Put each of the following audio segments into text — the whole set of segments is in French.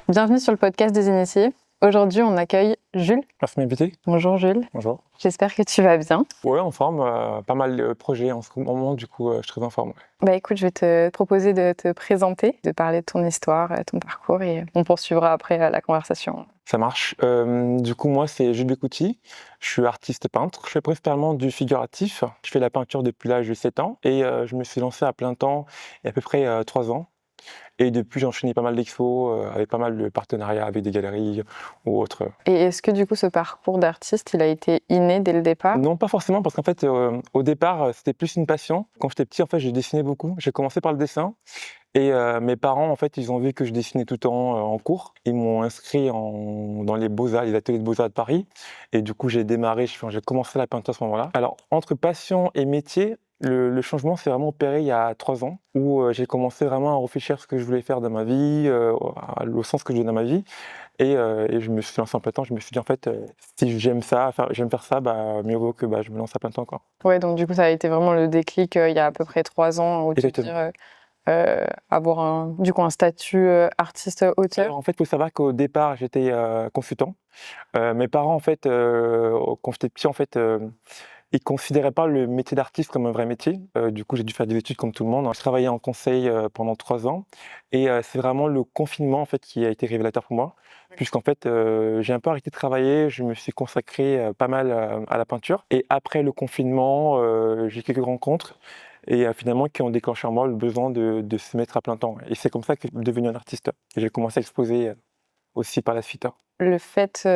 Bienvenue sur le podcast des initiés. Aujourd'hui, on accueille Jules. Merci de m'inviter. Bonjour Jules, Bonjour. j'espère que tu vas bien. Ouais, en forme, pas mal de projets en ce moment, du coup, je suis très en forme. Bah écoute, je vais te proposer de te présenter, de parler de ton histoire, ton parcours et on poursuivra après la conversation. Ça marche. Du coup, moi, c'est Jules Bécouty. Je suis artiste peintre. Je fais principalement du figuratif. Je fais la peinture depuis l'âge de 7 ans et je me suis lancé à plein temps il y a à peu près 3 ans. Et depuis, j'ai enchaîné pas mal d'expos avec pas mal de partenariats avec des galeries ou autres. Et est-ce que du coup ce parcours d'artiste, il a été inné dès le départ? Non, pas forcément, parce qu'en fait, au départ, c'était plus une passion. Quand j'étais petit, en fait, j'ai dessiné beaucoup. J'ai commencé par le dessin. Et mes parents, en fait, ils ont vu que je dessinais tout le temps en cours. Ils m'ont inscrit dans les beaux-arts, les ateliers de beaux-arts de Paris. Et du coup, j'ai commencé la peinture à ce moment-là. Alors, entre passion et métier, le changement s'est vraiment opéré il y a 3 ans, où j'ai commencé vraiment à réfléchir à ce que je voulais faire dans ma vie, au sens que je veux dans ma vie. Et je me suis lancé en plein temps. Je me suis dit, en fait, si j'aime j'aime faire ça, bah, mieux vaut que je me lance à plein temps, quoi. Ouais, donc du coup ça a été vraiment le déclic il y a à peu près 3 ans où tu te Exactement. dis avoir un statut artiste-auteur. Alors, en fait, il faut savoir qu'au départ, j'étais consultant. Mes parents, en fait, quand j'étais petit, en fait, ils considéraient pas le métier d'artiste comme un vrai métier. Du coup, j'ai dû faire des études comme tout le monde. Je travaillais en conseil pendant 3 ans et c'est vraiment le confinement, en fait, qui a été révélateur pour moi. Puisqu'en fait, j'ai un peu arrêté de travailler, je me suis consacré pas mal à la peinture et après le confinement, j'ai eu quelques rencontres et finalement qui ont déclenché en moi le besoin de se mettre à plein temps et c'est comme ça que je suis devenu un artiste et j'ai commencé à exposer aussi par la suite. Le fait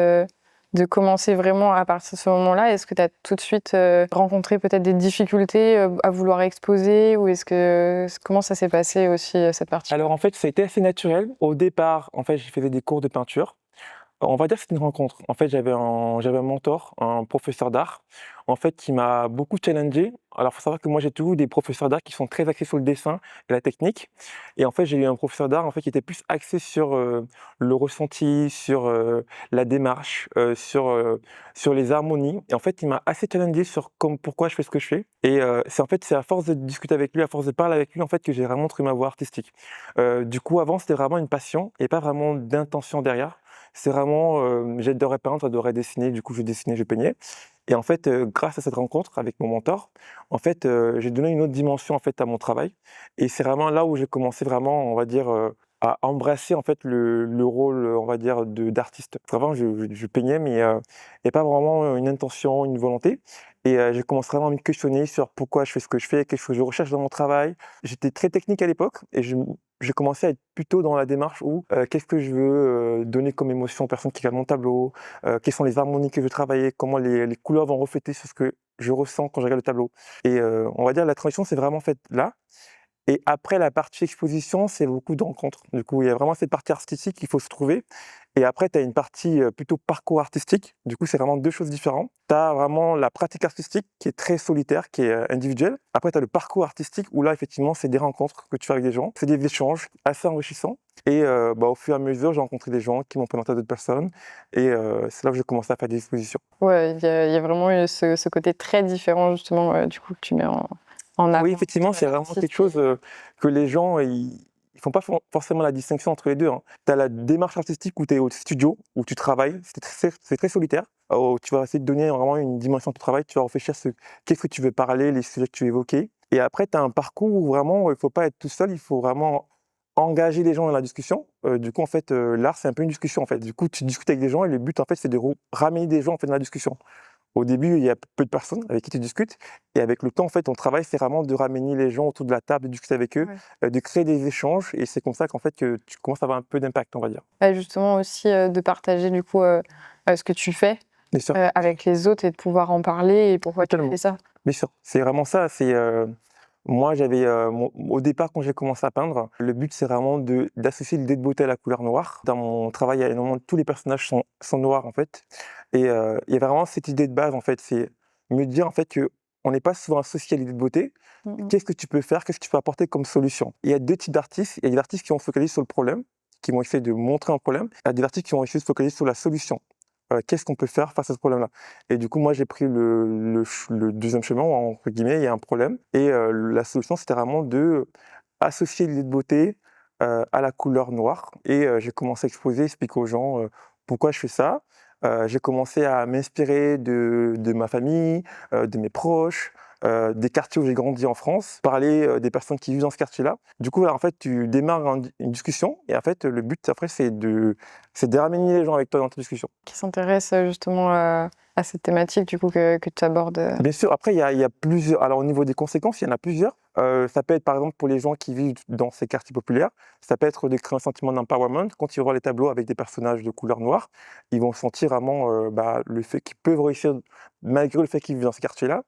de commencer vraiment à partir de ce moment-là, est-ce que tu as tout de suite rencontré peut-être des difficultés à vouloir exposer ou comment ça s'est passé aussi cette partie? Alors en fait, ça a été assez naturel. Au départ, en fait, je faisais des cours de peinture. On va dire que c'était une rencontre. En fait, j'avais un mentor, un professeur d'art, en fait, qui m'a beaucoup challengé. Alors, il faut savoir que moi, j'ai toujours eu des professeurs d'art qui sont très axés sur le dessin et la technique. Et en fait, j'ai eu un professeur d'art, en fait, qui était plus axé sur le ressenti, sur la démarche, sur les harmonies. Et en fait, il m'a assez challengé sur pourquoi je fais ce que je fais. Et c'est à force de discuter avec lui, à force de parler avec lui, en fait, que j'ai vraiment trouvé ma voie artistique. Du coup, avant, c'était vraiment une passion et pas vraiment d'intention derrière. C'est vraiment, j'adorais peindre, j'adorais dessiner, du coup je dessinais, je peignais et en fait, grâce à cette rencontre avec mon mentor, en fait, j'ai donné une autre dimension, en fait, à mon travail et c'est vraiment là où j'ai commencé vraiment, on va dire, à embrasser, en fait, le rôle, on va dire, d'artiste. Vraiment, je peignais mais il y a pas vraiment une intention, une volonté et j'ai commencé vraiment à me questionner sur pourquoi je fais ce que je fais, qu'est-ce que je recherche dans mon travail. J'étais très technique à l'époque et j'ai commencé à être plutôt dans la démarche où qu'est-ce que je veux donner comme émotion aux personnes qui regardent mon tableau, quelles sont les harmonies que je veux travailler, comment les couleurs vont refléter sur ce que je ressens quand je regarde le tableau. Et on va dire la transition s'est vraiment faite là. Et après la partie exposition, c'est beaucoup de rencontres. Du coup, il y a vraiment cette partie artistique qu'il faut se trouver. Et après, tu as une partie plutôt parcours artistique. Du coup, c'est vraiment 2 choses différentes. Tu as vraiment la pratique artistique qui est très solitaire, qui est individuelle. Après, tu as le parcours artistique où là, effectivement, c'est des rencontres que tu fais avec des gens. C'est des échanges assez enrichissants. Et au fur et à mesure, j'ai rencontré des gens qui m'ont présenté à d'autres personnes. Et c'est là que j'ai commencé à faire des expositions. Ouais, il y a vraiment eu ce côté très différent justement du coup que tu mets en Oui, avant. effectivement, c'est vraiment quelque chose que les gens, ils font pas forcément la distinction entre les 2, hein. Tu as la démarche artistique où tu es au studio, où tu travailles, c'est très solitaire, où tu vas essayer de donner vraiment une dimension à ton travail, tu vas réfléchir qu'est-ce que tu veux parler, les sujets que tu veux évoquer. Et après, tu as un parcours où vraiment, il faut pas être tout seul, il faut vraiment engager les gens dans la discussion. Du coup, en fait, l'art, c'est un peu une discussion, en fait. Du coup, tu discutes avec des gens et le but, en fait, c'est de ramener des gens, en fait, dans la discussion. Au début, il y a peu de personnes avec qui tu discutes et avec le temps, en fait, ton travail, c'est vraiment de ramener les gens autour de la table, de discuter avec eux, Ouais. de créer des échanges et c'est comme ça qu'en fait, que tu commences à avoir un peu d'impact, on va dire. Et justement aussi de partager du coup ce que tu fais Bien sûr, avec les autres et de pouvoir en parler et pourquoi tu fais totalement, ça. bien sûr. C'est vraiment ça, moi, au départ, quand j'ai commencé à peindre, le but, c'est vraiment d'associer l'idée de beauté à la couleur noire. Dans mon travail, il y a énormément tous les personnages sont noirs, en fait et il y a vraiment cette idée de base, en fait, c'est me dire, en fait, qu'on n'est pas souvent associé à l'idée de beauté. Mhm. Qu'est-ce que tu peux faire? Qu'est-ce que tu peux apporter comme solution? Il y a 2 types d'artistes. Il y a des artistes qui vont se focaliser sur le problème, qui vont essayer de montrer un problème. Il y a des artistes qui vont essayer de se focaliser sur la solution. Qu'est-ce qu'on peut faire face à ce problème-là? Et du coup, moi, j'ai pris le 2e chemin, entre guillemets, il y a un problème et la solution, c'était vraiment de associer l'idée de beauté à la couleur noire et j'ai commencé à exposer, expliquer aux gens, pourquoi je fais ça. J'ai commencé à m'inspirer de ma famille, de mes proches, des quartiers où j'ai grandi en France, parler, des personnes qui vivent dans ce quartier-là. Du coup, en fait, tu démarres une discussion et en fait, le but après, c'est de ramener les gens avec toi dans ta discussion. Qui s'intéresse justement à cette thématique du coup que tu abordes. Bien sûr, après, il y a plusieurs. Alors, au niveau des conséquences, il y en a plusieurs. Ça peut être, par exemple, pour les gens qui vivent dans ces quartiers populaires, ça peut être de créer un sentiment d'empowerment. Quand ils voient les tableaux avec des personnages de couleur noire, ils vont sentir vraiment le fait qu'ils peuvent réussir malgré le fait qu'ils vivent dans ces quartiers-là.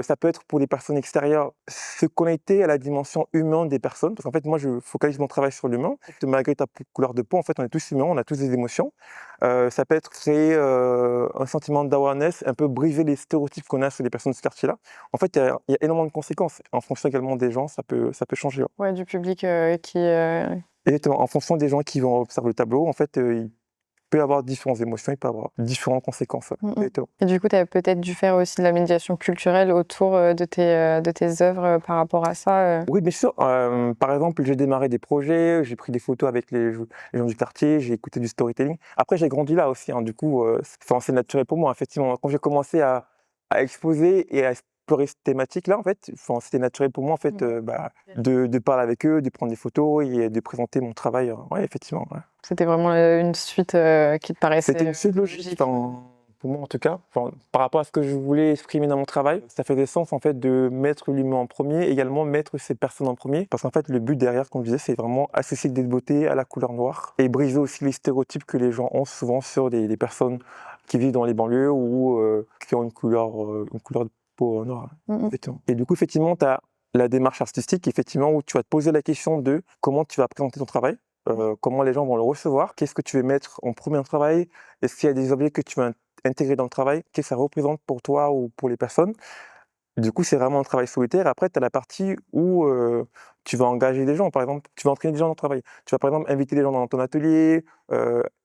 Ça peut être pour les personnes extérieures, se connecter à la dimension humaine des personnes. Parce qu'en fait, moi, je focalise mon travail sur l'humain. Malgré ta couleur de peau, en fait, on est tous humains, on a tous des émotions. Ça peut être créer un sentiment d'awareness, un peu briser les stéréotypes qu'on a sur les personnes de ce quartier-là. En fait, il y a énormément de conséquences. En fonction également des gens, ça peut changer. Ouais. Ouais, du public qui. Exactement. En fonction des gens qui vont observer le tableau, en fait, il peut y avoir différentes émotions, il peut y avoir différentes conséquences. Ouais. Exactement. Et du coup, tu as peut-être dû faire aussi de la médiation culturelle autour de tes œuvres par rapport à ça. Oui, bien sûr. Par exemple, j'ai démarré des projets, j'ai pris des photos avec les gens du quartier, j'ai écouté du storytelling. Après, j'ai grandi là aussi, hein, du coup, c'est naturel pour moi, effectivement. Quand j'ai commencé à exposer et à explorer cette thématique-là, en fait, c'était naturel pour moi, en fait, de parler avec eux, de prendre des photos et de présenter mon travail. Ouais, effectivement. Ouais. C'était vraiment une suite qui te paraissait C'était une suite logique, pour moi en tout cas, par rapport à ce que je voulais exprimer dans mon travail. Ça faisait sens en fait de mettre l'humain en premier, également mettre ces personnes en premier, parce qu'en fait le but derrière, comme je disais, c'est vraiment associer des beautés à la couleur noire et briser aussi les stéréotypes que les gens ont souvent sur des personnes qui vivent dans les banlieues ou qui ont une couleur de peau noire. Effectivement. Et du coup, effectivement, tu as la démarche artistique, effectivement, où tu vas te poser la question de comment tu vas présenter ton travail. Comment les gens vont le recevoir, qu'est-ce que tu veux mettre en premier dans le travail, est-ce qu'il y a des objets que tu veux intégrer dans le travail, qu'est-ce que ça représente pour toi ou pour les personnes. Du coup, c'est vraiment un travail solitaire. Après, tu as la partie où tu vas engager des gens, par exemple, tu vas entraîner des gens dans le travail. Tu vas par exemple inviter des gens dans ton atelier,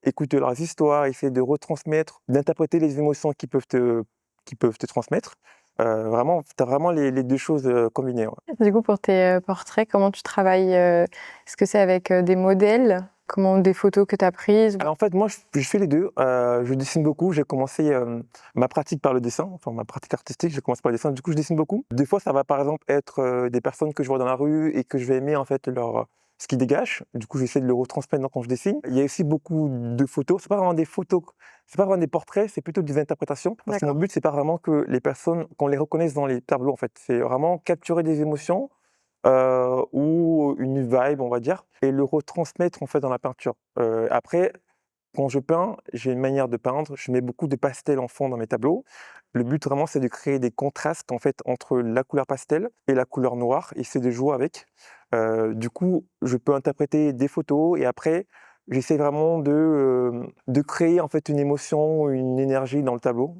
écouter leurs histoires, essayer de retransmettre, d'interpréter les émotions qui peuvent te transmettre. Vraiment, tu as vraiment les deux choses combinées. Ouais. Du coup, pour tes portraits, comment tu travailles Est-ce que c'est avec des modèles des photos que tu as prises? Alors en fait, moi, je fais les deux. Je dessine beaucoup. J'ai commencé ma pratique par le dessin, enfin ma pratique artistique. J'ai commencé par le dessin. Du coup, je dessine beaucoup. Des fois, ça va par exemple être des personnes que je vois dans la rue et que je vais aimer en fait ce qu'ils dégagent. Du coup, j'essaie de le retransmettre quand je dessine. Il y a aussi beaucoup de photos. C'est pas vraiment des photos, c'est pas vraiment des portraits, c'est plutôt des interprétations. Parce que mon but, c'est pas vraiment que les personnes, qu'on les reconnaisse dans les tableaux. En fait, c'est vraiment capturer des émotions. Ou une vibe, on va dire, et le retransmettre en fait dans la peinture. Après, quand je peins, j'ai une manière de peindre, je mets beaucoup de pastel en fond dans mes tableaux. Le but vraiment, c'est de créer des contrastes en fait entre la couleur pastel et la couleur noire, et c'est de jouer avec. Du coup, je peux interpréter des photos et après, j'essaie vraiment de créer en fait une émotion, une énergie dans le tableau,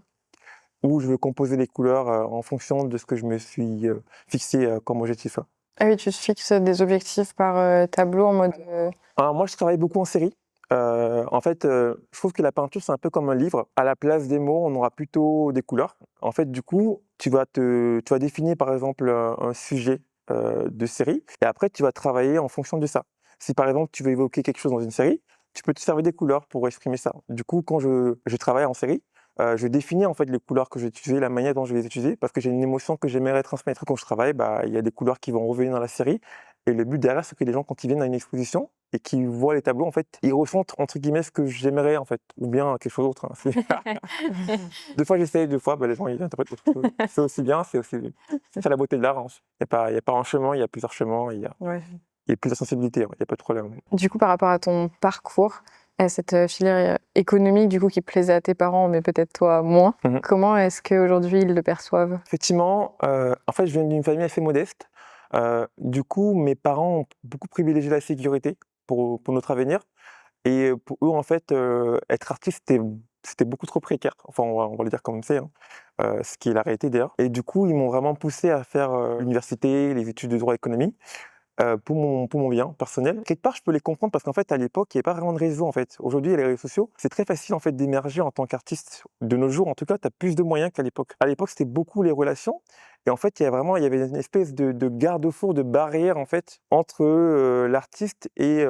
où je veux composer les couleurs en fonction de ce que je me suis fixé comme objectif. Ah oui, tu te fixes des objectifs par tableau en mode. Alors moi, je travaille beaucoup en série. En fait, je trouve que la peinture, c'est un peu comme un livre. À la place des mots, on aura plutôt des couleurs. En fait, du coup, tu vas définir par exemple un sujet de série et après, tu vas travailler en fonction de ça. Si par exemple, tu veux évoquer quelque chose dans une série, tu peux te servir des couleurs pour exprimer ça. Du coup, quand je travaille en série, je définis en fait les couleurs que je vais utiliser, la manière dont je vais les utiliser, parce que j'ai une émotion que j'aimerais transmettre. Quand je travaille, il y a des couleurs qui vont revenir dans la série. Et le but derrière, c'est que les gens, quand ils viennent à une exposition et qu'ils voient les tableaux, en fait, ils ressentent entre guillemets ce que j'aimerais, en fait, ou bien quelque chose d'autre. Hein. Deux fois j'essaye, deux fois les gens ils interprètent autre chose. C'est aussi bien, c'est la beauté de l'art. Hein. Il y a pas un chemin, il y a plusieurs chemins, Ouais. il y a plusieurs sensibilités, il n'y a pas de problème. Du coup, par rapport à ton parcours, à cette filière économique du coup qui plaisait à tes parents, mais peut-être toi moins, comment est-ce qu'aujourd'hui ils le perçoivent? Effectivement, en fait, je viens d'une famille assez modeste. Du coup, mes parents ont beaucoup privilégié la sécurité pour notre avenir. Et pour eux, en fait, être artiste, c'était beaucoup trop précaire. Enfin, on va le dire comme c'est, hein. Ce qui est la réalité d'ailleurs. Et du coup, ils m'ont vraiment poussé à faire l'université, les études de droit et économie. Pour mon bien personnel. Quelque part, je peux les comprendre parce qu'en fait, à l'époque, il n'y avait pas vraiment de réseau, en fait. Aujourd'hui, il y a les réseaux sociaux. C'est très facile, en fait, d'émerger en tant qu'artiste. De nos jours, en tout cas, tu as plus de moyens qu'à l'époque. À l'époque, c'était beaucoup les relations Et en fait, il y avait une espèce de garde-fou, de barrière en fait entre, l'artiste et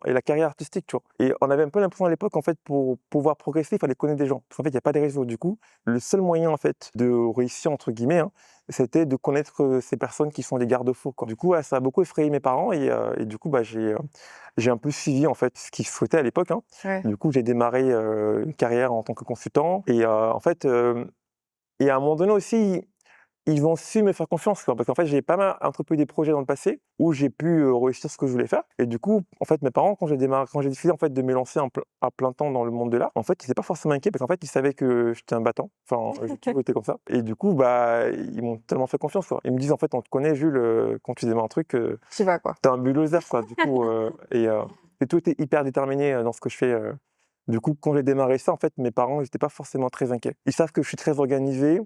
la carrière artistique, tu vois? Et on avait un peu l'impression à l'époque en fait pour pouvoir progresser, il fallait connaître des gens. Parce qu'en fait, il y a pas de réseau. Du coup, le seul moyen en fait de «réussir» entre guillemets, hein, c'était de connaître, ces personnes qui sont des garde-fous, quoi. Du coup, ouais, ça a beaucoup effrayé mes parents et du coup, bah, j'ai un peu suivi en fait ce qu'ils souhaitaient à l'époque, hein. Ouais. Du coup, j'ai démarré, une carrière en tant que consultant en fait, et à un moment donné aussi, ils ont su me faire confiance, quoi, parce qu'en fait, j'ai pas mal entrepris des projets dans le passé où j'ai pu, réussir ce que je voulais faire et du coup, en fait, mes parents, quand j'ai décidé, en fait, de me lancer à plein temps dans le monde de l'art, en fait, ils étaient pas forcément inquiets parce qu'en fait, ils savaient que j'étais un battant. Enfin, j'ai toujours été comme ça et du coup, bah, ils m'ont tellement fait confiance, quoi. Ils me disent: «En fait, on te connaît Jules, quand tu démarres un truc, Tu vas, quoi. tu es un bulldozer, quoi». Du coup, j'ai toujours été hyper déterminé, dans ce que je fais, du coup, quand j'ai démarré ça, en fait, mes parents, ils étaient pas forcément très inquiets. Ils savent que je suis très organisé,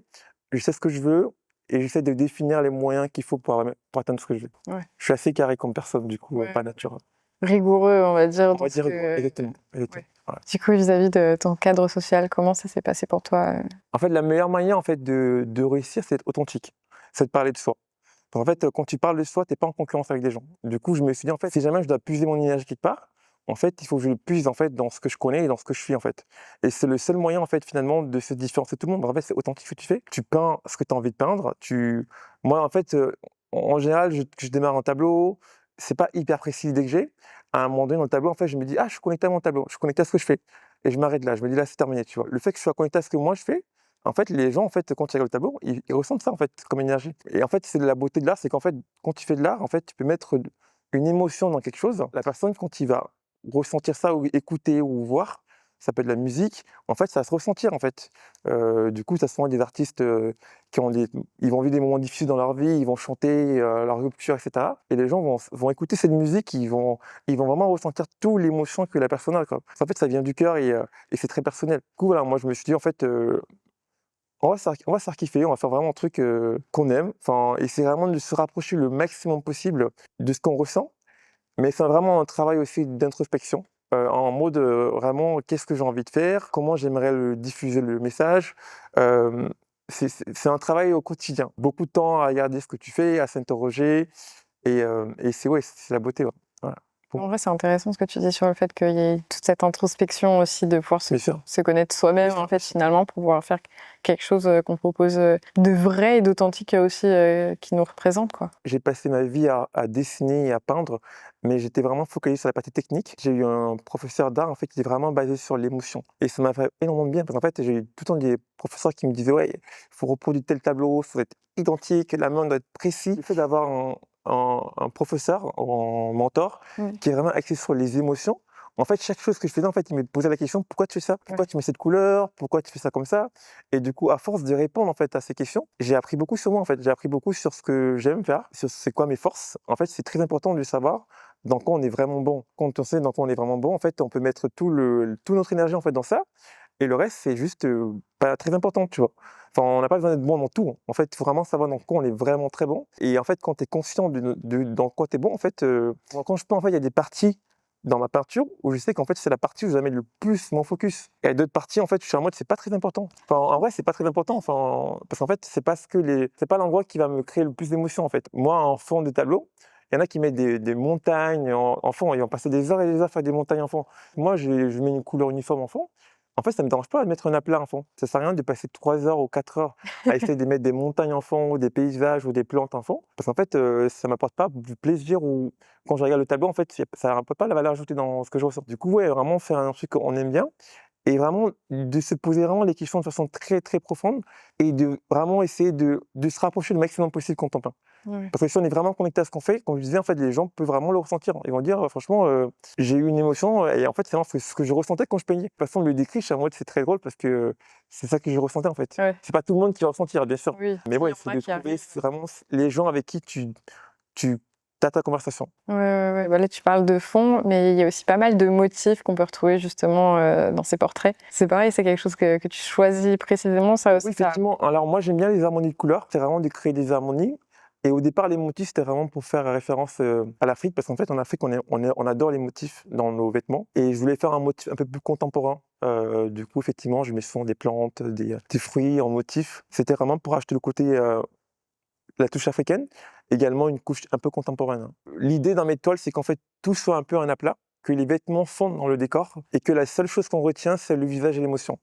je sais ce que je veux et j'essaie de définir les moyens qu'il faut pour atteindre ce que je veux. Ouais. Je suis assez carré comme personne, du coup, Ouais. par nature. Rigoureux, on va dire, On dans va ce dire exactement, que exactement, ouais. voilà. Du coup, vis-à-vis de ton cadre social, comment ça s'est passé pour toi? En fait, la meilleure manière, en fait, de réussir, c'est d'être authentique, c'est de parler de soi. En fait, quand tu parles de soi, tu es pas en concurrence avec des gens. Du coup, je me suis dit, en fait, si jamais je dois puiser mon énergie quelque part, en fait, il faut que je le puise, en fait, dans ce que je connais et dans ce que je suis, en fait. Et c'est le seul moyen, en fait, finalement, de se différencier de tout le monde. En fait, c'est authentique ce que tu fais. Tu peins ce que tu as envie de peindre. Moi, en fait, en général, je démarre un tableau, c'est pas hyper précis dès que j'ai. À un moment donné, dans le tableau, en fait, je me dis: «Ah, je suis connecté à mon tableau, je suis connecté à ce que je fais» et je m'arrête là. Je me dis: «Là, c'est terminé», tu vois? Le fait que je sois connecté à ce que moi je fais, en fait, les gens, en fait, quand ils regardent le tableau, ils ressentent ça, en fait, comme énergie et en fait, c'est la beauté de l'art, c'est qu'en fait, quand tu fais de l'art, en fait, tu peux mettre une émotion dans quelque chose. La personne, quand il va ressentir ça ou écouter ou voir, ça peut être de la musique, en fait, ça va se ressentir, en fait. Du coup, ça sont des artistes, qui ont ils vont vivre des moments difficiles dans leur vie, ils vont chanter, leur rupture et cetera et les gens vont écouter cette musique, ils vont vraiment ressentir toute l'émotion que la personne a, quoi. Parce qu'en fait, ça vient du cœur et c'est très personnel. Du coup, voilà, moi, je me suis dit, en fait, on va se faire kiffer, on va faire vraiment un truc, qu'on aime, enfin et c'est vraiment de se rapprocher le maximum possible de ce qu'on ressent, mais c'est vraiment un travail aussi d'introspection, en mode, vraiment qu'est-ce que j'ai envie de faire? Comment j'aimerais le diffuser le message? Hem, c'est un travail au quotidien. Beaucoup de temps à regarder ce que tu fais, à s'interroger et c'est ouais, c'est la beauté, ouais. Voilà, pour En moi. vrai, c'est intéressant ce que tu dis sur le fait qu'il y ait toute cette introspection aussi, de pouvoir Bien sûr. se connaître soi-même, en fait, finalement, pour pouvoir faire quelque chose qu'on propose de vrai et d'authentique aussi, qui nous représente, quoi. J'ai passé ma vie à dessiner et à peindre, mais j'étais vraiment focalisé sur la partie technique. J'ai eu un professeur d'art, en fait, qui est vraiment basé sur l'émotion et ça m'a fait énormément de bien parce qu'en fait, j'ai eu tout le temps des professeurs qui me disaient: «Ouais, il faut reproduire tel tableau, ça doit être identique, la main doit être précis». Le fait d'avoir un professeur, un mentor Mmh. qui est vraiment axé sur les émotions, en fait, chaque chose que je faisais, en fait, il me posait la question: «Pourquoi tu fais ça? Pourquoi Ouais. tu mets cette couleur? Pourquoi tu fais ça comme ça?» Et du coup, à force de répondre, en fait, à ces questions, j'ai appris beaucoup sur moi, en fait. J'ai appris beaucoup sur ce que j'aime faire, sur c'est quoi mes forces. En fait, c'est très important de savoir dans quoi on est vraiment bon. Quand on sait dans quoi on est vraiment bon, en fait, on peut mettre toute notre énergie, en fait, dans ça et le reste, c'est juste, pas très important, tu vois? Enfin, on n'a pas besoin d'être bon dans tout, hein. En fait, il faut vraiment savoir dans quoi on est vraiment très bon et en fait, quand tu es conscient de dans quoi tu es bon, en fait, quand je peins, en fait, il y a des parties dans ma peinture où je sais qu'en fait, c'est la partie où je vais mettre le plus mon focus. Et il y a d'autres parties, en fait, je suis en mode: «C'est pas très important». Enfin, en vrai, c'est pas très important, enfin, parce qu'en fait, c'est pas l'endroit qui va me créer le plus d'émotion, en fait. Moi, en fond de tableau, il y en a qui mettent des montagnes en fond, ils vont passer des heures et des heures à faire des montagnes en fond. Moi, je mets une couleur uniforme en fond. En fait, ça me dérange pas de mettre un aplat en fond. Ça sert à rien de passer 3 heures ou 4 heures à essayer de mettre des montagnes en fond ou des paysages ou des plantes en fond, parce qu'en fait, ça m'apporte pas du plaisir ou quand je regarde le tableau, en fait, ça apporte pas la valeur ajoutée dans ce que je ressens. Du coup, ouais, vraiment faire un truc qu'on aime bien et vraiment de se poser vraiment les questions de façon très, très profonde et de vraiment essayer de se rapprocher le maximum possible quand on peint. Ouais. Parce que si on est vraiment connecté à ce qu'on fait, comme je disais, en fait, les gens peuvent vraiment le ressentir. Ils vont dire: «Franchement, j'ai eu une émotion» et en fait, c'est vraiment ce que je ressentais quand je peignais. De toute façon, on me le décrit, je suis en mode: «C'est très drôle» parce que c'est ça que je ressentais, en fait. Ouais. C'est pas tout le monde qui va ressentir, bien sûr, Oui, mais il y ouais, en c'est a de qui trouver arrivent. vraiment les gens avec qui tu as ta conversation. Ouais, ouais, ouais. Bah, là, tu parles de fond, mais il y a aussi pas mal de motifs qu'on peut retrouver justement dans ces portraits. C'est pareil, c'est quelque chose que tu choisis précisément, ça Oui, aussi, ça. effectivement. Alors moi, j'aime bien les harmonies de couleurs. C'est vraiment de créer des harmonies. Et au départ, les motifs, c'était vraiment pour faire référence à l'Afrique, parce qu'en fait, en Afrique, on adore les motifs dans nos vêtements. Et je voulais faire un motif un peu plus contemporain. Du coup, effectivement, je mets souvent des plantes, des fruits en motif. C'était vraiment pour acheter le côté la touche africaine, également une couche un peu contemporaine. L'idée dans mes toiles, c'est qu'en fait, tout soit un peu un aplat, que les vêtements fondent dans le décor et que la seule chose qu'on retient, c'est le visage et l'émotion.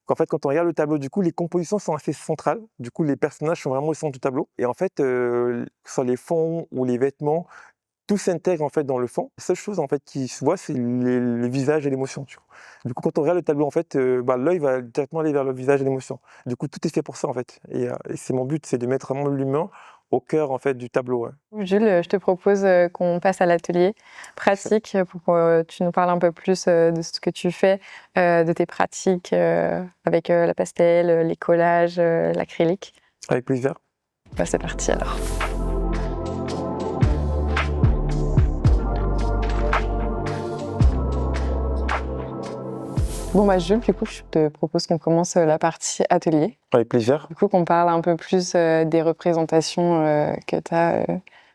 Qu'en fait, quand on regarde le tableau, du coup, les compositions sont assez centrales. Du coup, les personnages sont vraiment au centre du tableau. Et en fait, que ce soit les fonds ou les vêtements, tout s'intègre en fait dans le fond. La seule chose en fait qui se voit, c'est le visage et l'émotion. Tu vois. Du coup, quand on regarde le tableau, en fait, l'œil va directement aller vers le visage et l'émotion. Du coup, tout est fait pour ça en fait. Et c'est mon but, c'est de mettre vraiment l'humain au cœur en fait du tableau. Ouais. Jules, je te propose qu'on passe à l'atelier pratique pour que tu nous parles un peu plus de ce que tu fais, de tes pratiques avec la pastel, les collages, l'acrylique. Avec plaisir. Bah, c'est parti alors. Bon bah Jules, du coup, je te propose qu'on commence la partie atelier. Avec plaisir. Du coup, qu'on parle un peu plus des représentations que tu as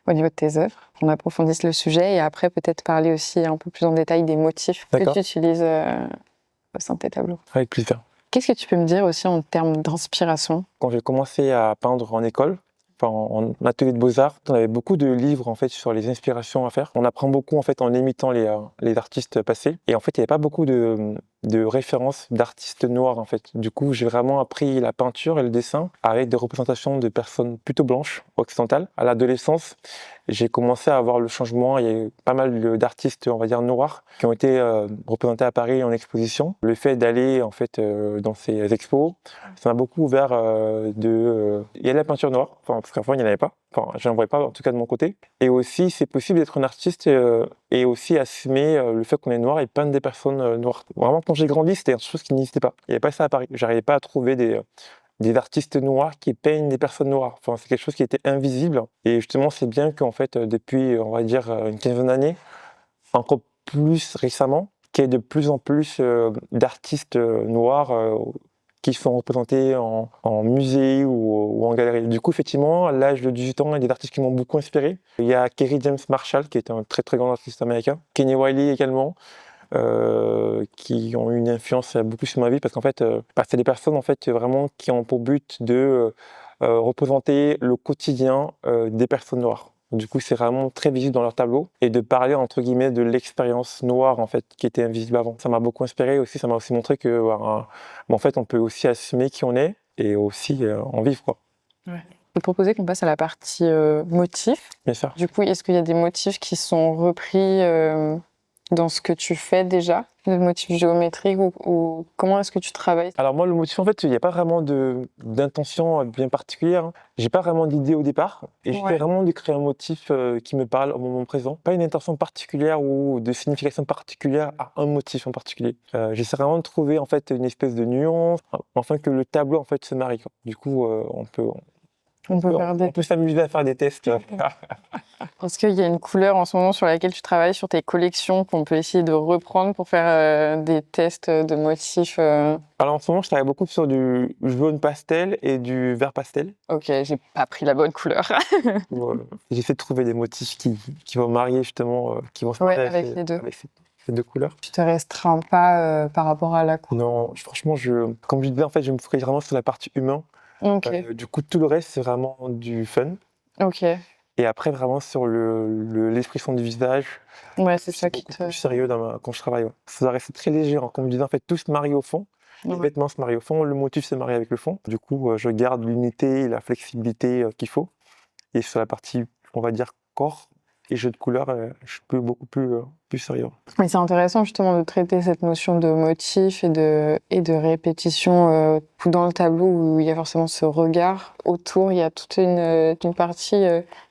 au niveau de tes œuvres, qu'on approfondisse le sujet et après peut-être parler aussi un peu plus en détail des motifs que tu utilises au sein de tes tableaux. Avec plaisir. Qu'est-ce que tu peux me dire aussi en termes d'inspiration? Quand j'ai commencé à peindre en école, en atelier de beaux-arts, on avait beaucoup de livres en fait sur les inspirations à faire. On apprend beaucoup en fait en imitant les artistes passés. Et en fait, il n'y avait pas beaucoup de références d'artistes noirs en fait. Du coup, j'ai vraiment appris la peinture et le dessin avec des représentations de personnes plutôt blanches, occidentales. À l'adolescence, j'ai commencé à voir le changement. Il y a eu pas mal d'artistes, on va dire noirs, qui ont été représentés à Paris en exposition. Le fait d'aller en fait dans ces expos, ça m'a beaucoup ouvert il y a la peinture noire, parce qu'avant il n'y en avait pas. Enfin, je n'en voyais pas, en tout cas de mon côté. Et aussi, c'est possible d'être un artiste et aussi assumer le fait qu'on est noir et peindre des personnes noires. Vraiment, quand j'ai grandi, c'était une chose qui n'existait pas. Il n'y avait pas ça à Paris. J'arrivais pas à trouver des artistes noirs qui peignent des personnes noires. Enfin, c'est quelque chose qui était invisible. Et justement, c'est bien qu'en fait, depuis, on va dire, une quinzaine d'années, encore plus récemment, qu'il y ait de plus en plus d'artistes noirs qui sont représentés en musée ou en galerie. Du coup, effectivement, à l'âge de 18 ans, il y a des artistes qui m'ont beaucoup inspiré. Il y a Kerry James Marshall, qui est un très très grand artiste américain. Kenny Wiley également, qui ont eu une influence beaucoup sur ma vie, parce qu'en fait, c'est des personnes en fait, vraiment qui ont pour but de représenter le quotidien des personnes noires. Du coup, c'est vraiment très visible dans leur tableau et de parler entre guillemets de l'expérience noire en fait qui était invisible avant. Ça m'a beaucoup inspiré aussi. Ça m'a aussi montré que en fait, on peut aussi assumer qui on est et aussi en vivre quoi. Ouais. Je vais te proposer qu'on passe à la partie motifs. Bien sûr. Du coup, est-ce qu'il y a des motifs qui sont repris dans ce que tu fais déjà, des motifs géométriques ou comment est-ce que tu travailles? Alors moi, le motif, en fait, il n'y a pas vraiment d'intention bien particulière. J'ai pas vraiment d'idée au départ et j'essaie vraiment de créer un motif qui me parle au moment présent. Pas une intention particulière ou de signification particulière à un motif en particulier. J'essaie vraiment de trouver en fait une espèce de nuance, afin que le tableau en fait se marie, quoi. Du coup, on peut s'amuser à faire des tests. Est-ce qu'il y a une couleur en ce moment sur laquelle tu travailles sur tes collections qu'on peut essayer de reprendre pour faire des tests de motifs Alors en ce moment, je travaille beaucoup sur du jaune pastel et du vert pastel. Ok, j'ai pas pris la bonne couleur. J'essaie de trouver des motifs qui vont marier justement, qui vont se marier avec les deux. Avec ces deux couleurs. Tu te restreins pas par rapport à la couleur? Non, franchement, comme je disais, en fait, je me focalise vraiment sur la partie humain. Ok. Du coup, tout le reste, c'est vraiment du fun. Ok. Et après, vraiment sur l'expression du visage, Ouais, c'est ça qui beaucoup te... plus sérieux quand je travaille. Ouais. Ça doit rester très léger. Hein. Comme je disais, en fait, tout se marie au fond. Les vêtements se marient au fond, le motif se marie avec le fond. Du coup, je garde l'unité et la flexibilité qu'il faut. Et sur la partie, on va dire, corps et jeu de couleurs, je suis beaucoup plus sérieux. Mais c'est intéressant justement de traiter cette notion de motif et de répétition dans le tableau où il y a forcément ce regard. Autour, il y a toute une partie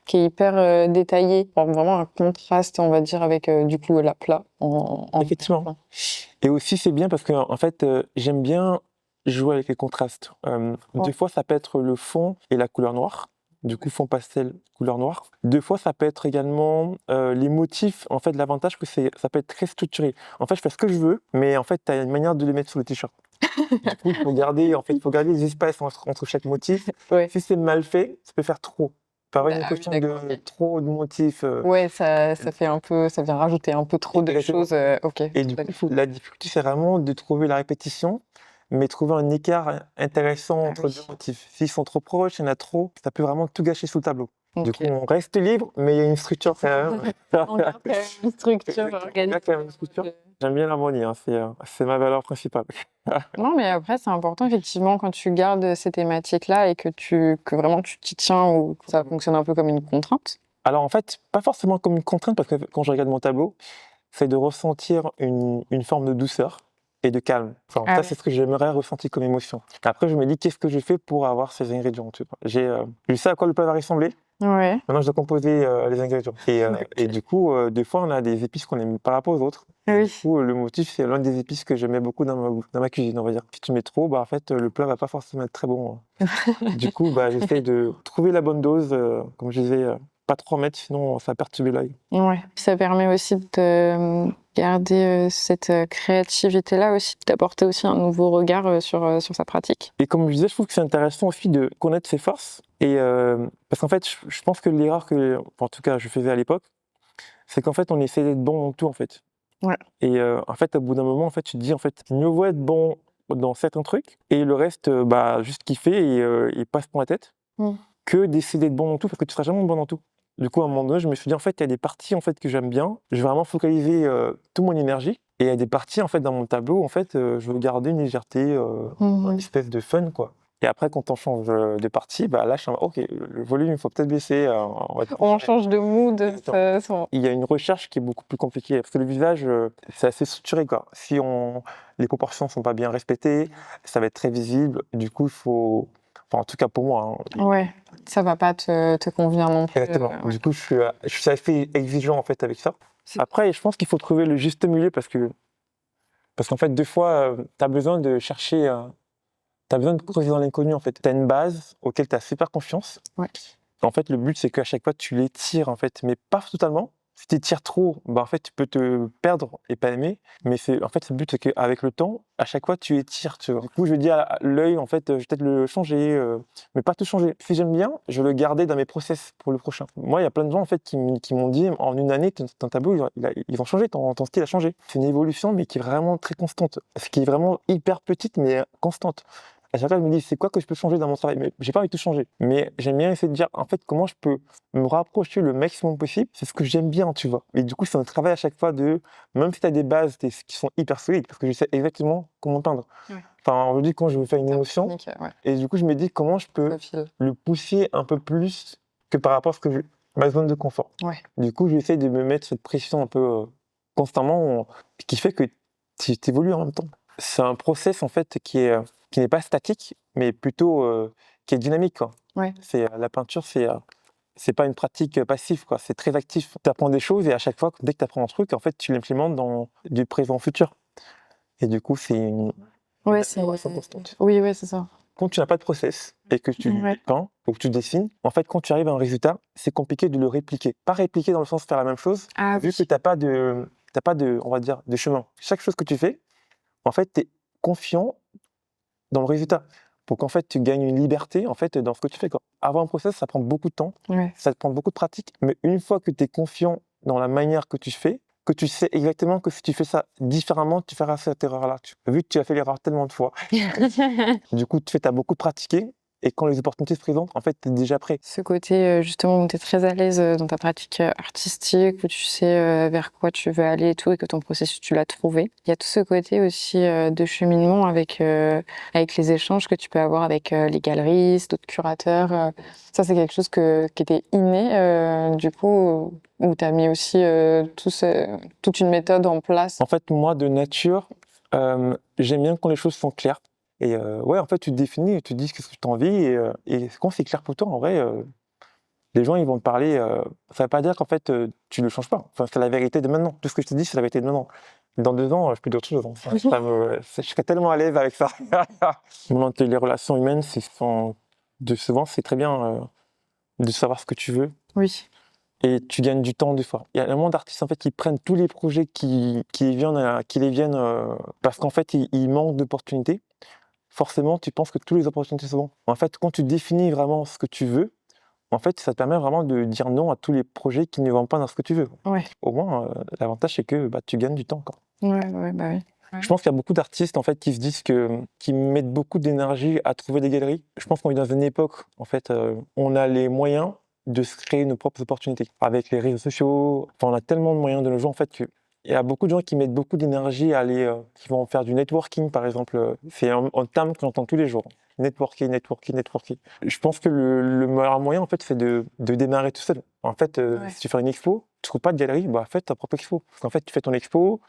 qui est hyper détaillée. Vraiment un contraste, on va dire, avec du coup l'aplat. Effectivement. Et aussi, c'est bien parce que en fait, j'aime bien jouer avec les contrastes. Des fois, ça peut être le fond et la couleur noire. Du coup, fond pastel, couleur noire. Des fois, ça peut être également les motifs. En fait, l'avantage, que ça peut être très structuré. En fait, je fais ce que je veux, mais en fait, tu as une manière de les mettre sur le t-shirt. Du coup, il faut garder les espaces entre chaque motif. Ouais. Si c'est mal fait, ça peut faire trop. Par une question de trop de motifs. Ouais, ça fait un peu, ça vient rajouter un peu trop de choses. Ok. Et du coup, la difficulté, c'est vraiment de trouver la répétition, mais trouver un écart intéressant Ah entre oui. deux motifs. S'ils sont trop proches, il y en a trop, ça peut vraiment tout gâcher sous le tableau. Du Ok. coup, on reste libre, mais il y a une structure quand même. On garde quand même une structure Il y a organisée. quand même une structure. J'aime bien l'harmonie, hein, c'est ma valeur principale. Non, mais après, c'est important, effectivement, quand tu gardes ces thématiques-là et que vraiment tu t'y tiens ou que ça fonctionne un peu comme une contrainte. Alors en fait, pas forcément comme une contrainte, parce que quand je regarde mon tableau, c'est de ressentir une forme de douceur et de calme. Enfin, Ah ça, oui. c'est ce que j'aimerais ressentir comme émotion. Après, je me dis, qu'est-ce que je fais pour avoir ces ingrédients, tu vois. Je sais à quoi le plat va ressembler. Ouais. Maintenant, je dois composer les ingrédients. Et du coup, des fois, on a des épices qu'on aime par rapport aux autres. Du Oui. coup, le motif, c'est l'un des épices que j'aimais beaucoup dans ma cuisine, on va dire. Si tu mets trop, bah, en fait, le plat va pas forcément être très bon. Du coup, bah, j'essaye de trouver la bonne dose, comme je disais, pas trop en mettre, sinon ça va perturber l'œil. Ouais. Ça permet aussi de garder cette créativité-là aussi, d'apporter aussi un nouveau regard sur sa pratique. Et comme je disais, je trouve que c'est intéressant aussi de connaître ses forces. Parce qu'en fait, je pense que l'erreur que, en tout cas, je faisais à l'époque, c'est qu'en fait, on essaie d'être bon dans tout, en fait. Ouais. Et en fait, au bout d'un moment, en fait, tu te dis, en fait, mieux vaut être bon dans certains trucs et le reste, bah, juste kiffer et pas se prendre la tête, Mm. que d'essayer d'être bon dans tout, parce que tu seras jamais bon dans tout. Du coup, à un moment donné, je me suis dit, en fait, il y a des parties en fait, que j'aime bien, je vais vraiment focaliser toute mon énergie. Et il y a des parties en fait, dans mon tableau, en fait, je veux garder une légèreté, une Mhm. espèce de fun, quoi. Et après, quand on change de partie, bah, là, je suis en mode, ok, le volume, il faut peut-être baisser. On va On change de mood. Il y a une recherche qui est beaucoup plus compliquée, parce que le visage, c'est assez structuré, quoi. Les proportions sont pas bien respectées, ça va être très visible. Du coup, il faut, enfin, en tout cas pour moi, hein, Ouais. Ça va pas te convenir non plus. exactement. Ouais. Du coup, je suis assez exigeant en fait avec ça. Après, je pense qu'il faut trouver le juste milieu parce qu'en fait, deux fois, tu as besoin de chercher, tu as besoin de creuser dans l'inconnu en fait. Tu as une base auquel tu as super confiance. Ouais. En fait, le but, c'est qu'à chaque fois, tu l'étires, en fait, mais pas totalement. Si tu étires trop, bah, en fait, tu peux te perdre et pas aimer. Mais en fait, le but, c'est qu'avec le temps, à chaque fois, tu étires, tu vois. Du coup, je veux dire, l'œil, en fait, je vais peut-être le changer, mais pas tout changer. Si j'aime bien, je vais le garder dans mes process pour le prochain. Moi, il y a plein de gens, en fait, qui m'ont dit, en une année, ton tableau, ils ont changé, ton style a changé. C'est une évolution, mais qui est vraiment très constante. Ce qui est vraiment hyper petite, mais constante. À chaque fois, je me dis, c'est quoi que je peux changer dans mon travail? Mais j'ai pas envie de tout changer. Mais j'aime bien essayer de dire, en fait, comment je peux me rapprocher le maximum possible. C'est ce que j'aime bien, tu vois. Et du coup, c'est un travail à chaque fois même si tu as des bases qui sont hyper solides, parce que je sais exactement comment peindre. Ouais. Enfin, aujourd'hui, quand je veux faire une émotion, Technique, ouais. et du coup, je me dis, comment je peux Profil. le pousser un peu plus que par rapport à ma zone de confort. Ouais. Du coup, j'essaie de me mettre cette pression un peu constamment, ce qui fait que tu évolues en même temps. C'est un process, en fait, qui n'est pas statique, mais plutôt qui est dynamique, quoi. Ouais. La peinture, c'est pas une pratique passive, quoi. C'est très actif. Tu apprends des choses et à chaque fois, dès que tu apprends un truc, en fait, tu l'implémentes dans du présent au futur. Et du coup, c'est une Ouais, amélioration constante. Oui, ouais, c'est ça. Quand tu n'as pas de process et que tu Ouais. peins ou que tu dessines, en fait, quand tu arrives à un résultat, c'est compliqué de le répliquer. Pas répliquer dans le sens de faire la même chose, Ah vu oui. que t'as pas de, on va dire, de chemin. Chaque chose que tu fais, en fait, tu es confiant dans le résultat. Pour qu'en fait, tu gagnes une liberté en fait, dans ce que tu fais, quoi. Avoir un process, ça prend beaucoup de temps, Ouais. ça te prend beaucoup de pratique, mais une fois que tu es confiant dans la manière que tu fais, que tu sais exactement que si tu fais ça différemment, tu feras cette erreur-là. Vu que tu as fait l'erreur tellement de fois, du coup, tu as beaucoup pratiqué, et quand les opportunités se présentent, en fait, tu es déjà prêt. Ce côté justement où tu es très à l'aise dans ta pratique artistique, où tu sais vers quoi tu veux aller et tout, et que ton processus, tu l'as trouvé. Il y a tout ce côté aussi de cheminement avec les échanges que tu peux avoir avec les galeristes, d'autres curateurs. Ça, c'est quelque chose qui était inné, du coup, où tu as mis aussi toute une méthode en place. En fait, moi, de nature, j'aime bien quand les choses sont claires. Et ouais, en fait, tu te définis, tu te dis ce que tu as envie, et quand c'est clair pour toi, en vrai, les gens, ils vont te parler. Ça ne veut pas dire qu'en fait, tu ne le changes pas. Enfin, c'est la vérité de maintenant. Tout ce que je te dis, c'est la vérité de maintenant. Dans 2 ans, je peux dire autre chose. Hein. Je serais tellement à l'aise avec ça. Les relations humaines, souvent, c'est très bien de savoir ce que tu veux. Oui. Et tu gagnes du temps des fois. Il y a un monde d'artistes en fait qui prennent tous les projets qui les viennent parce qu'en fait ils manquent d'opportunités. Forcément, tu penses que toutes les opportunités sont bonnes. En fait, quand tu définis vraiment ce que tu veux, en fait, ça te permet vraiment de dire non à tous les projets qui ne vont pas dans ce que tu veux. Ouais. Au moins, l'avantage c'est que bah, tu gagnes du temps, quoi. Ouais, bah oui. Je pense qu'il y a beaucoup d'artistes en fait qui se disent qui mettent beaucoup d'énergie à trouver des galeries. Je pense qu'on est dans une époque en fait, on a les moyens de se créer nos propres opportunités. Avec les réseaux sociaux, enfin, on a tellement de moyens de nos jours en fait que il y a beaucoup de gens qui mettent beaucoup d'énergie à aller, qui vont faire du networking par exemple. C'est un terme que j'entends tous les jours. Networking, networking, networking. Je pense que le meilleur moyen en fait, c'est de démarrer tout seul. En fait, si tu fais une expo, tu trouves pas de galerie, bah fais ta propre expo. Parce qu'en fait, tu fais ton expo.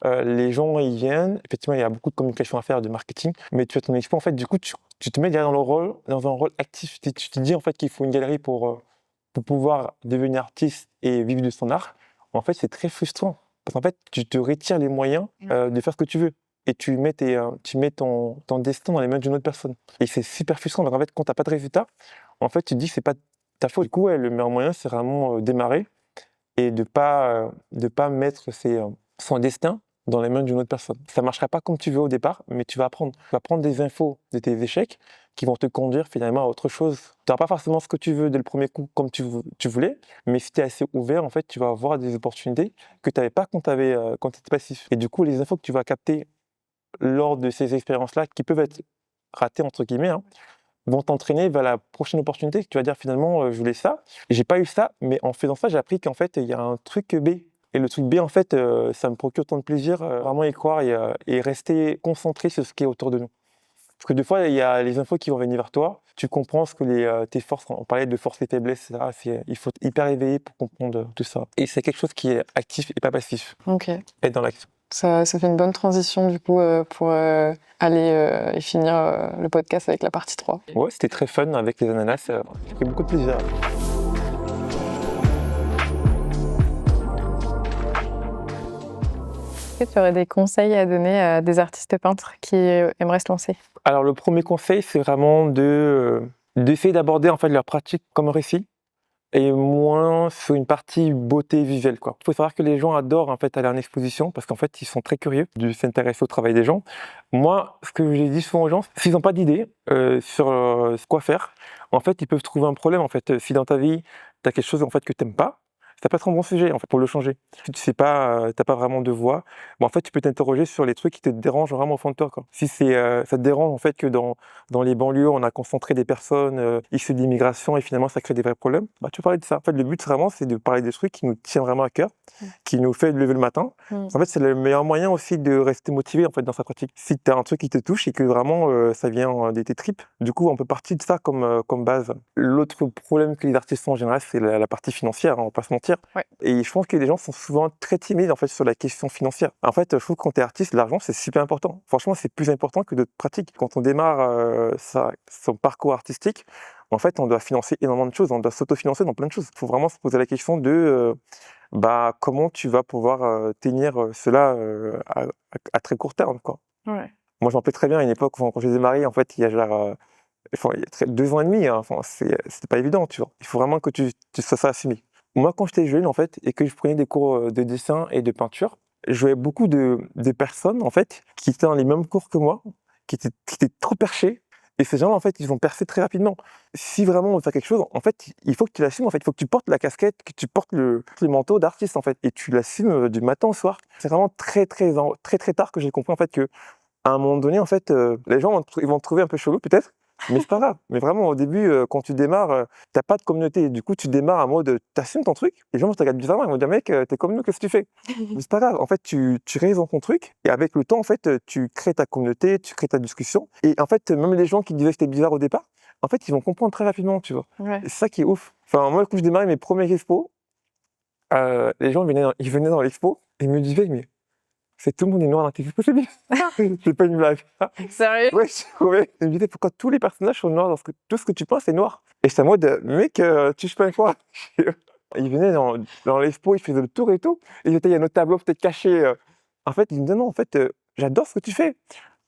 Les gens ils viennent, effectivement il y a beaucoup de communication à faire, de marketing, mais tu fais ton expo en fait, du coup tu te mets derrière dans un rôle actif, tu te dis en fait qu'il faut une galerie pour pouvoir devenir artiste et vivre de son art. En fait c'est très frustrant, parce qu'en fait tu te retires les moyens de faire ce que tu veux, et tu mets ton destin dans les mains d'une autre personne. Et c'est super frustrant, donc en fait quand t'as pas de résultat, en fait tu te dis que c'est pas ta faute. Du coup le meilleur moyen c'est vraiment démarrer, et de pas mettre son destin dans les mains d'une autre personne. Ça marchera pas comme tu veux au départ, mais tu vas apprendre. Tu vas prendre des infos de tes échecs qui vont te conduire finalement à autre chose. Tu n'auras pas forcément ce que tu veux dès le premier coup comme tu voulais, mais si tu es assez ouvert, en fait, tu vas avoir des opportunités que tu n'avais pas quand tu étais passif. Et du coup, les infos que tu vas capter lors de ces expériences-là, qui peuvent être ratées entre guillemets, hein, vont t'entraîner vers la prochaine opportunité, que tu vas dire finalement je voulais ça, et j'ai pas eu ça, mais en faisant ça j'ai appris qu'en fait il y a un truc B, et le truc B en fait ça me procure tant de plaisir, vraiment y croire, et rester concentré sur ce qui est autour de nous. Parce que des fois il y a les infos qui vont venir vers toi, tu comprends ce que tes forces, on parlait de forces et faiblesses, etc. Il faut être hyper éveillé pour comprendre tout ça, et c'est quelque chose qui est actif et pas passif. Ok. Être dans l'action. Ça fait une bonne transition du coup pour aller et finir le podcast avec la partie 3. Ouais, c'était très fun avec les ananas, j'ai pris beaucoup de plaisir. Est-ce que tu aurais des conseils à donner à des artistes peintres qui aimeraient se lancer? Alors le premier conseil, c'est vraiment d'essayer d'aborder en fait leur pratique comme un récit, et moins sur une partie beauté visuelle, quoi. Il faut savoir que les gens adorent en fait aller en exposition, parce qu'en fait ils sont très curieux de s'intéresser au travail des gens. Moi, ce que j'ai dit souvent aux gens, s'ils n'ont pas d'idée sur quoi faire, en fait ils peuvent trouver un problème en fait. Si dans ta vie tu as quelque chose en fait que tu n'aimes pas, ça peut être un bon sujet en fait pour le changer. Si tu sais pas, t'as pas vraiment de voix, en fait tu peux t'interroger sur les trucs qui te dérangent vraiment au fond de toi, quoi. Si ça te dérange en fait que dans les banlieues on a concentré des personnes issues de l'immigration, et finalement ça crée des vrais problèmes, bah tu peux parler de ça. En fait le but vraiment c'est de parler des trucs qui nous tiennent vraiment à cœur, qui nous fait lever le matin. En fait c'est le meilleur moyen aussi de rester motivé en fait dans sa pratique. Si tu as un truc qui te touche et que vraiment ça vient de tes tripes, du coup on peut partir de ça comme base. L'autre problème que les artistes ont en général, c'est la partie financière, hein, on va pas se mentir. Ouais. Et je pense que les gens sont souvent très timides en fait sur la question financière. En fait, je trouve que quand tu es artiste, l'argent c'est super important. Franchement, c'est plus important que d'autres pratiques. Quand on démarre son parcours artistique, en fait, on doit financer énormément de choses, on doit s'autofinancer dans plein de choses. Il faut vraiment se poser la question de comment tu vas pouvoir tenir cela à très court terme, quoi. Ouais. Moi, j'en rappelle très bien à une époque quand j'ai démarré, en fait, il y a genre il y a 2 ans et demi, hein, enfin, c'était pas évident, tu vois. Il faut vraiment que tu sois ça assumé. Moi, quand j'étais jeune, en fait, et que je prenais des cours de dessin et de peinture, je voyais beaucoup de personnes, en fait, qui étaient dans les mêmes cours que moi, qui étaient trop perchés. Et ces gens-là, en fait, ils ont percé très rapidement. Si vraiment on veut faire quelque chose, en fait, il faut que tu l'assumes. En fait, il faut que tu portes la casquette, que tu portes le manteau d'artiste, en fait, et tu l'assumes du matin au soir. C'est vraiment très tard que j'ai compris, en fait, que à un moment donné, en fait, les gens ils vont te trouver un peu chelou, peut-être. Mais c'est pas grave. Mais vraiment, au début, quand tu démarres, t'as pas de communauté. Du coup, tu démarres en mode, t'assumes ton truc. Les gens vont te regarder bizarrement. Ils vont dire, mec, t'es comme nous, qu'est-ce que tu fais? Mais c'est pas grave. En fait, tu réalises dans ton truc. Et avec le temps, en fait, tu crées ta communauté, tu crées ta discussion. Et en fait, même les gens qui disaient que c'était bizarre au départ, en fait, ils vont comprendre très rapidement, tu vois. Ouais. Et c'est ça qui est ouf. Enfin, moi, quand je démarrais mes premiers expos, les gens ils venaient dans l'expo et ils me disaient, mais c'est tout le monde est noir dans tes expos, c'est bien. C'est pas une blague. Sérieux? Ouais, je trouvais. Il me disait, pourquoi tous les personnages sont noirs, tout ce que tu penses est noir. Et j'étais en mode, mec, tu sais pas quoi. Il venait dans l'expo, il faisait le tour et tout. Et il y a notre tableau peut-être caché. En fait, il me disait, non, en fait, j'adore ce que tu fais.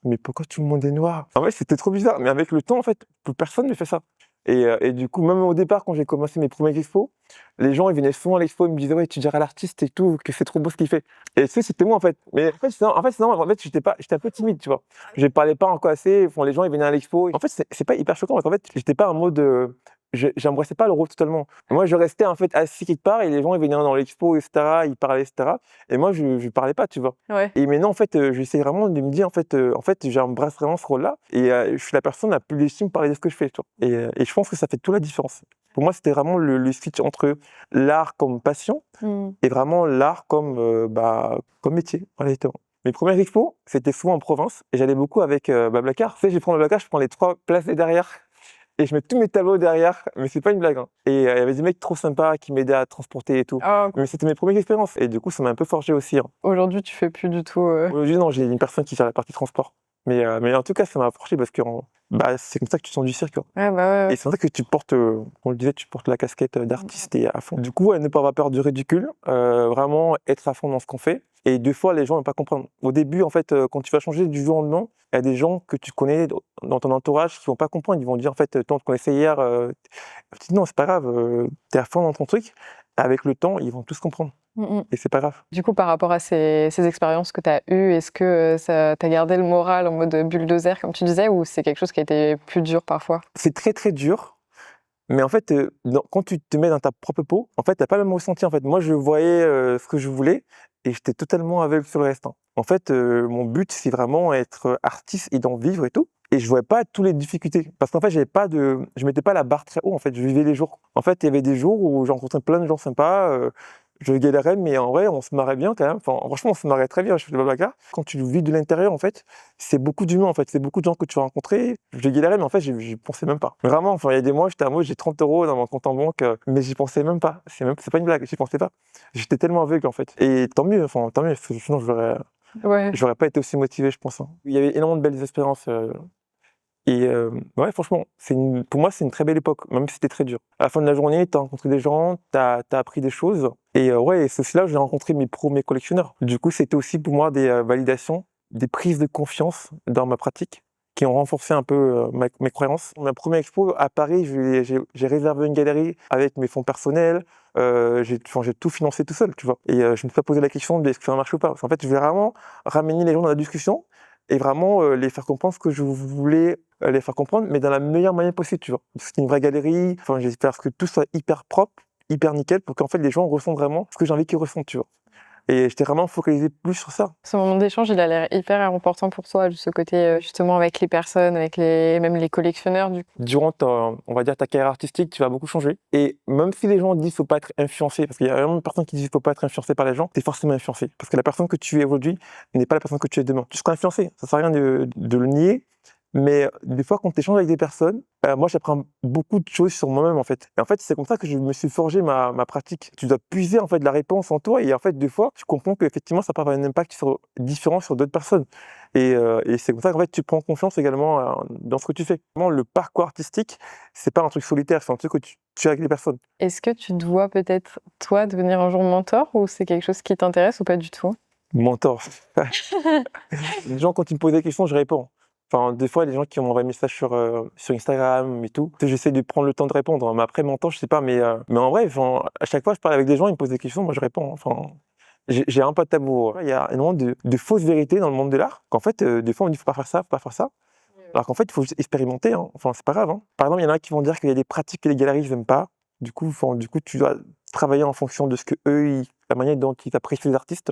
Mais pourquoi tout le monde est noir? En fait, c'était trop bizarre. Mais avec le temps, en fait, plus personne ne fait ça. Et du coup, même au départ, quand j'ai commencé mes premières expos, les gens ils venaient souvent à l'expo, ils me disaient ouais, tu dirais à l'artiste et tout, que c'est trop beau ce qu'il fait. Et tu sais, c'était moi en fait. Mais en fait, c'est normal. En fait, j'étais un peu timide, tu vois. Je parlais pas encore assez. Enfin, les gens ils venaient à l'expo. En fait, c'est pas hyper choquant parce qu'en fait, j'étais pas en mode j'embrassais pas le rôle totalement. Moi, je restais en fait assis quelque part et les gens ils venaient dans l'expo, etc. Ils parlaient, etc. Et moi, je parlais pas, tu vois. Ouais. Et maintenant, en fait, j'essaie vraiment de me dire, en fait, j'embrasse vraiment ce rôle-là et je suis la personne la plus légitime pour parler de ce que je fais, tu vois. Et je pense que ça fait toute la différence. Pour moi, c'était vraiment le switch entre l'art comme passion Mmh. et vraiment l'art comme, comme métier, honnêtement. Mes premières expos, c'était souvent en province et j'allais beaucoup avec Blablacar. Tu sais, je prends Blablacar, je prends les 3 places derrière et je mets tous mes tableaux derrière, mais c'est pas une blague, hein. Et il y avait des mecs trop sympas qui m'aidaient à transporter et tout. Ah, Mais c'était mes premières expériences et du coup, ça m'a un peu forgé aussi, hein. aujourd'hui, tu fais plus du tout, Aujourd'hui, non, j'ai une personne qui gère la partie transport. Mais en tout cas, ça m'a forgé parce que c'est comme ça que tu sens du cirque, quoi. Ouais, bah, ouais, Et c'est comme ça que tu portes, on le disait, tu portes la casquette d'artiste et à fond. Du coup, ouais, ne pas avoir peur du ridicule, vraiment être à fond dans ce qu'on fait. Et des fois, les gens ne vont pas comprendre. Au début, en fait, quand tu vas changer du jour au lendemain, il y a des gens que tu connais dans ton entourage qui vont pas comprendre. Ils vont dire, en fait, toi, on te connaissait hier. Tu dis, non, c'est pas grave, t'es à fond dans ton truc. Avec le temps, ils vont tous comprendre. ouais. Mmh mh. Et c'est pas grave. Du coup, par rapport à ces expériences que tu as eues, est-ce que, ça tu gardé le moral en mode, bulldozer comme tu disais ou c'est quelque chose qui a été plus dur parfois? C'est très, très dur. Mais en fait, quand tu te mets dans ta propre peau, en fait, tu as pas le même ressenti, en fait. Moi, je voyais, ce que je voulais et j'étais totalement aveugle sur le reste, hein. En fait, mon but, c'est vraiment être artiste et d'en vivre et tout et je voyais pas toutes les difficultés parce qu'en fait, je mettais pas la barre très haut, en fait, je vivais les jours. En fait, il y avait des jours où j'ai rencontré plein de gens sympas, je galérais mais en vrai, on se marrait bien quand même. Enfin, franchement, on se marrait très bien chez Blablacar. Quand tu le vis de l'intérieur, en fait, c'est beaucoup d'humains, en fait, c'est beaucoup de gens que tu vas rencontrer. J'ai galéré, mais en fait, j'y pensais même pas. Vraiment, enfin, il y a des mois, j'étais à moi, j'ai 30 € dans mon compte en banque, mais j'y pensais même pas. C'est pas une blague, j'y pensais pas. J'étais tellement aveugle, en fait. Et tant mieux, enfin, tant mieux, parce que sinon, Ouais. j'aurais pas été aussi motivé, je pense, hein. Il y avait énormément de belles expériences, ouais, franchement, pour moi, c'est une très belle époque, même si c'était très dur. À la fin de la journée, tu as rencontré des gens, tu as appris des choses et ouais, c'est aussi là où j'ai rencontré mes premiers collectionneurs. Du coup, c'était aussi pour moi des, validations, des prises de confiance dans ma pratique qui ont renforcé un peu, mes croyances. Ma première expo à Paris, j'ai réservé une galerie avec mes fonds personnels, j'ai tout financé tout seul, tu vois? Et je me suis pas posé la question de: «Est-ce que ça marche ou pas?» Parce qu'en fait, je voulais vraiment ramener les gens dans la discussion et vraiment, les faire comprendre ce que je voulais les faire comprendre, mais dans la meilleure manière possible, tu vois? C'était une vraie galerie, enfin, j'espère que tout soit hyper propre, hyper nickel pour qu'en fait les gens ressentent vraiment ce que j'ai envie qu'ils ressentent, tu vois? Et j'étais vraiment focalisé plus sur ça. Ce moment d'échange, il a l'air hyper important pour toi, ce côté, justement avec les personnes, avec même les collectionneurs du coup. Durant on va dire ta carrière artistique, tu vas beaucoup changer et même si les gens disent: «Faut pas être influencé», parce qu'il y a énormément de personnes qui disent: «Faut pas être influencé par les gens», tu es forcément influencé. Parce que la personne que tu es aujourd'hui n'est pas la personne que tu es demain. Tu seras influencé, ça sert à rien de le nier, mais des fois quand tu échanges avec des personnes, moi j'apprends beaucoup de choses sur moi-même en fait. Et en fait, c'est comme ça que je me suis forgé ma pratique. Tu dois puiser en fait la réponse en toi et en fait des fois, tu comprends qu'effectivement ça peut avoir un impact différent sur d'autres personnes. Et c'est comme ça qu'en fait tu prends confiance également, dans ce que tu fais. Vraiment le parcours artistique, c'est pas un truc solitaire, c'est un truc que tu as avec les personnes. Est-ce que tu te vois peut-être, toi, devenir un jour mentor ou c'est quelque chose qui t'intéresse ou pas du tout? Mentor. Les gens quand ils me posent des questions, je réponds. Enfin, des fois, les gens qui m'envoient des messages sur Instagram et tout, tu sais, j'essaie de prendre le temps de répondre. Mais après, mentor, je sais pas, mais en vrai, enfin, à chaque fois, je parle avec des gens, ils me posent des questions, moi je réponds, hein. Enfin, j'ai un pas de tabou. Il y a énormément de fausses vérités dans le monde de l'art, qu'en fait, des fois, on dit faut pas faire ça, faut pas faire ça. Alors qu'en fait, il faut juste expérimenter, hein. Enfin, c'est pas grave, hein. Par exemple, il y en a qui vont dire qu'il y a des pratiques que les galeristes n'aiment pas. Du coup, tu dois travailler en fonction de ce que eux, la manière dont ils apprécient les artistes.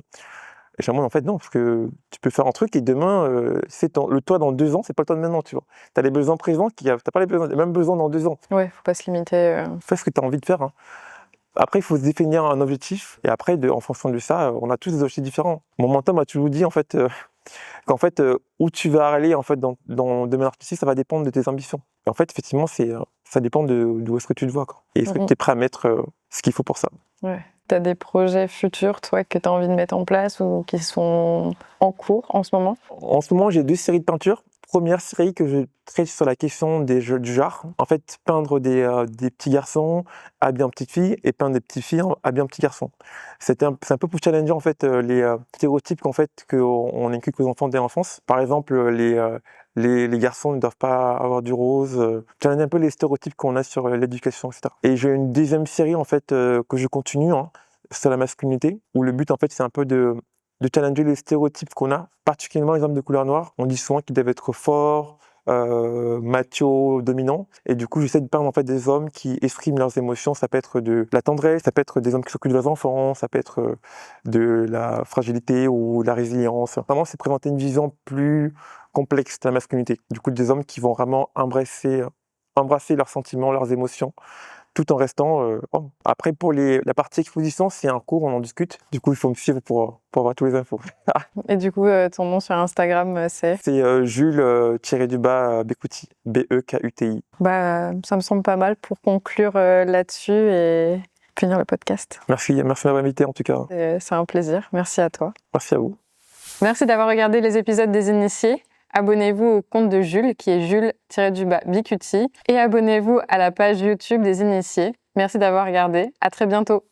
Et j'ai en fait, non, parce que tu peux faire un truc et demain, le toi dans 2 ans, c'est pas le toi de maintenant, tu vois? Tu as les besoins présents tu pas les mêmes besoins dans 2 ans. Ouais, faut pas se limiter, Fais ce que tu as envie de faire, hein. Après, il faut se définir un objectif et après, en fonction de ça, on a tous des objectifs différents. Mon mentor m'a toujours dit, en fait, qu'en fait, où tu vas aller, en fait, dans le domaine artistique, ça va dépendre de tes ambitions. Et en fait, effectivement, ça dépend d'où est-ce que tu te vois, quoi. Et est-ce que tu es prêt à mettre, ce qu'il faut pour ça? Ouais. Tu as des projets futurs, toi, que tu as envie de mettre en place ou qui sont en cours en ce moment? En ce moment, j'ai 2 séries de peintures. Première série que je traite sur la question du genre. En fait, peindre des petits garçons habillés en petites filles et peindre des petites filles habillées en petits garçons. C'est un peu pour challenger en fait les stéréotypes qu'on inculque aux enfants dès l'enfance. Par exemple, les garçons ne doivent pas avoir du rose. Challenger un peu les stéréotypes qu'on a sur l'éducation, etc. Et j'ai une deuxième série en fait que je continue, hein, sur la masculinité, où le but en fait c'est un peu de challenger les stéréotypes qu'on a, particulièrement les hommes de couleur noire. On dit souvent qu'ils doivent être forts, macho-dominants. Et du coup, j'essaie de peindre en fait des hommes qui expriment leurs émotions. Ça peut être de la tendresse, ça peut être des hommes qui s'occupent de leurs enfants, ça peut être de la fragilité ou de la résilience. Vraiment, c'est présenter une vision plus complexe de la masculinité. Du coup, des hommes qui vont vraiment embrasser leurs sentiments, leurs émotions, tout en restant homme. Après, pour la partie exposition, c'est un cours, on en discute. Du coup, il faut me suivre pour avoir tous les infos. Et du coup, ton nom sur Instagram, c'est? C'est Jules-Bekouti, B-E-K-U-T-I. Bah, ça me semble pas mal pour conclure là-dessus et finir le podcast. Merci de m'avoir invité en tout cas. C'est un plaisir. Merci à toi. Merci à vous. Merci d'avoir regardé les épisodes des Initiés. Abonnez-vous au compte de Jules, qui est Jules-Bikuti. Et abonnez-vous à la page YouTube des Initiés. Merci d'avoir regardé. À très bientôt.